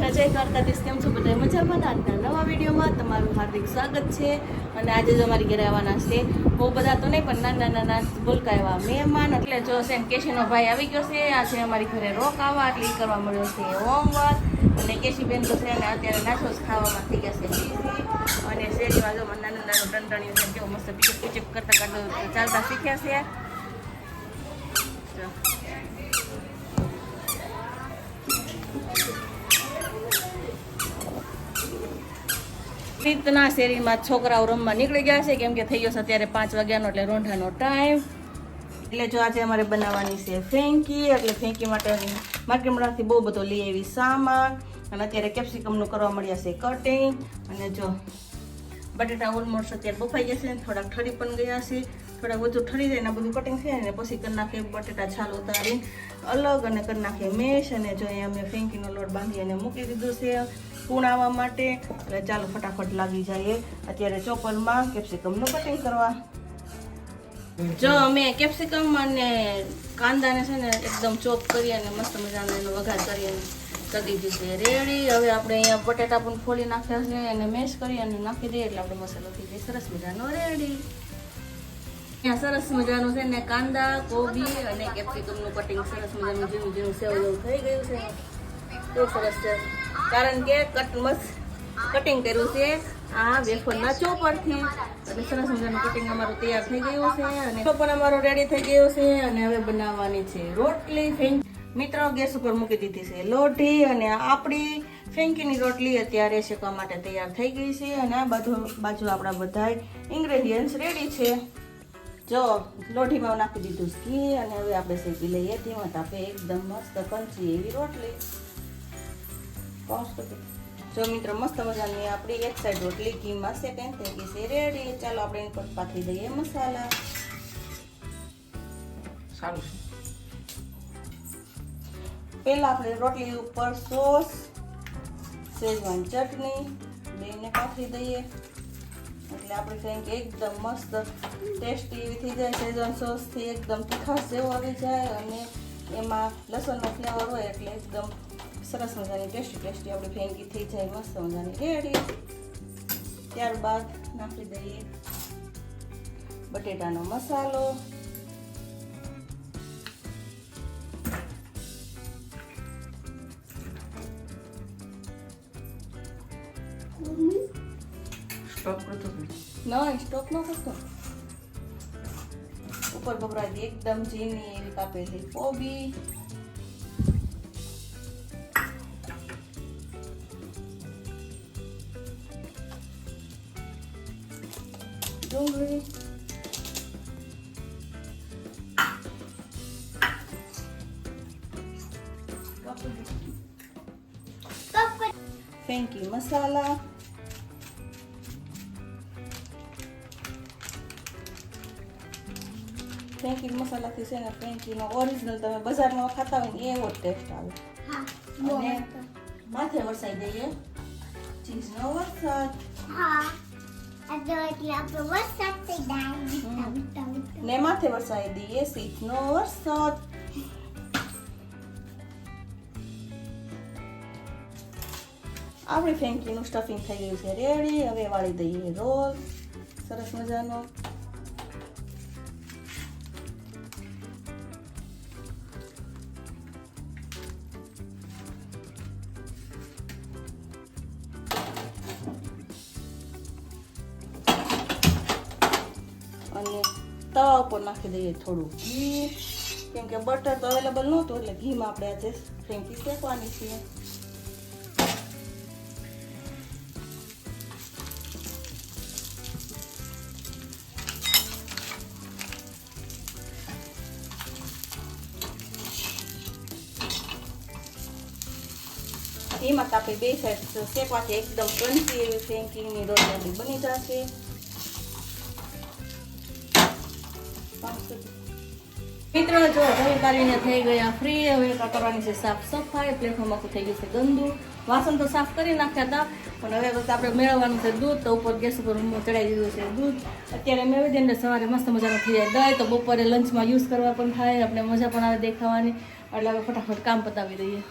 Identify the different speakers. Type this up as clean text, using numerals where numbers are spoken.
Speaker 1: અને જય દ્વારકાધીશ. કેમ છો બધા? મજામાં? આજના નવા વિડીયોમાં તમારું હાર્દિક સ્વાગત છે. અને આજે જ અમારી ઘરે આવવાના છે બહુ બધા તો નહીં, પણ નાના બોલકા એવા મહેમાન. એટલે જો છે કેશીનો ભાઈ આવી ગયો છે. આજે અમારી ઘરે રોકાવા એટલે એ કરવા મળ્યો છે હોમવર્ક. અને કેશીબેન તો છે ને અત્યારે નાસ્તો જ ખાવામાં થઈ ગયા છે બીઝી. અને શેરીમાં જો નાનું ટંટણિયું છે, કેવું મસ્ત પીચક કરતા ચાલતા શીખ્યા છે. રીતના શેરીમાં છોકરાઓ રમવા નીકળી ગયા છે, કેમ કે થઈ ગયો છે અત્યારે 5 વાગ્યાનો, એટલે રોંઢાનો ટાઈમ. એટલે જો આજે અમારે બનાવવાની છે ફેંકી. એટલે ફેંકી માટે માર્કેટમાંથી બહુ બધો લઈ આવી સામાન. અને અત્યારે કેપ્સિકમનું કરવા મળ્યા છે કટિંગ. અને જો બટેટા ઓલમોસ્ટ અત્યારે બફાઈ ગયા છે, થોડાક ઠરી પણ ગયા છે. થોડાક વધુ ઠરી જાય ને બધું કટિંગ થાય ને પછી કરી નાખીએ બટેટા છાલ ઉતારી અલગ અને કરી નાખીએ મેશ. અને જો અહીંયા અમે ફેંકીનો લોટ બાંધી અને મૂકી દીધો છે કુણાવા માટે. એટલે ચાલો ફટાફટ લાગી જઈએ અત્યારે ચોપરમાં કેપ્સિકમનું કટિંગ કરવા. જો અમે કેપ્સિકમ અને કાંદાને છે ને એકદમ ચોપ કરી અને મસ્ત મજાનો એનો વઘાર કરી અને કરી દીધી છે રેડી. હવે આપણે અહીંયા બટેટા પણ ફોલી નાખ્યા છે અને મેશ કરી અને નાખી દઈએ એટલે આપણો મસાલો થઈ જાય સરસ મજાનો રેડી. અહીંયા સરસ મજાનું છે ને કાંદા, કોબી અને કેપ્સિકમનું કટિંગ સરસ મજાનું ઝીણું ઝીણું સેવ જેવું થઈ ગયું છે. બહુ સરસ છે, કારણ કે કટિંગ કર્યું છે આ વેફરના ચોપરથી. એટલે સરસ મજાનું કટિંગ અમારું તૈયાર થઈ ગયું છે અને ચોપર અમારો રેડી થઈ ગયો છે. અને હવે બનાવવાની છે રોટલી. મિત્રો ગેસ ઉપર મૂકી દીધી છે લોઢી અને આપણી ફેંકીની રોટલી અત્યારે શેકવા માટે તૈયાર થઈ ગઈ છે. અને આ બાજુ આપણા બધા ઇન્ગ્રેડિયન્ટ્સ રેડી છે. જો લોઢીમાં નાખી દીધું ઘી અને હવે આપણે શેકી લઈએ ધીમા તાપે એકદમ મસ્ત કંચી એવી રોટલી. જો મિત્રો મસ્ત મજાની આપણી એક સાઈડ રોટલી ઘીમાં શેકાઈ થઈ ગઈ છે રેડી. ચાલો આપણે એની પર પાથરી દઈએ મસાલા. સારું, પહેલા આપણે રોટલી ઉપર સોસ, શેઝવાન ચટણી બેને પાથરી દઈએ એટલે આપણે ફેંકી એકદમ મસ્ત ટેસ્ટી એવી થઈ જાય. શેઝવાન સોસથી એકદમ તીખાશ જેવો આવી જાય અને એમાં લસણનો ફ્લેવર હોય એટલે એકદમ સરસ મજાની ટેસ્ટી આપણી ફેંકી થઈ જાય મસ્ત મજાની રેડી. ત્યારબાદ નાખી દઈએ બટેટાનો મસાલો. સ્ટોપ ન કરતો. ઉપર બપરાતી એકદમ ઝીણી એવી કાપેલી કોબી. ડુંગળી. ફેંકી મસાલા. ફેંકી મસાલાથી છે ને ફેંકીનો ઓરિજિનલ તમે બજારમાં ખાતા હોય ને એવો ટેસ્ટ આવે. અને માથે વરસાઈ દઈએ ચીઝનો વરસાદ. ને માથે વરસાઈ દઈએ સીચનો વરસાદ. આપણી ફેંકીનું સ્ટફિંગ થઈ ગયું છે રેડી. હવે વાળી દઈએ રોલ સરસ મજાનો. અને તવા ઉપર નાખી દઈએ થોડું ઘી, કેમ કે બટર તો અવેલેબલ નહોતું એટલે ઘીમાં આપણે આજે ફેંકી શેકવાની છે. એમાં આપણે બે સાઈડ શેકવાથી એકદમ ક્રન્ચી એવી ફેંકીની રોટલી બની જશે. મિત્રો જો જમી કાઢીને થઈ ગયા ફ્રી. હવે કરવાની છે સાફ સફાઈ. પ્લેટફોર્મ આખું થઈ ગયું છે ગંદુ. વાસણ તો સાફ કરી નાખ્યા હતા, પણ હવે બસ આપણે મેળવવાનું છે દૂધ. તો ઉપર ગેસ ઉપર ચડાવી દીધું છે દૂધ. અત્યારે મેળવી દઈએ સવારે મસ્ત મજાનું થઈ જાય દહીં, તો બપોરે લંચમાં યુઝ કરવા પણ થાય, આપણે મજા પણ આવે દેખાવાની. એટલે હવે ફટાફટ કામ પતાવી દઈએ.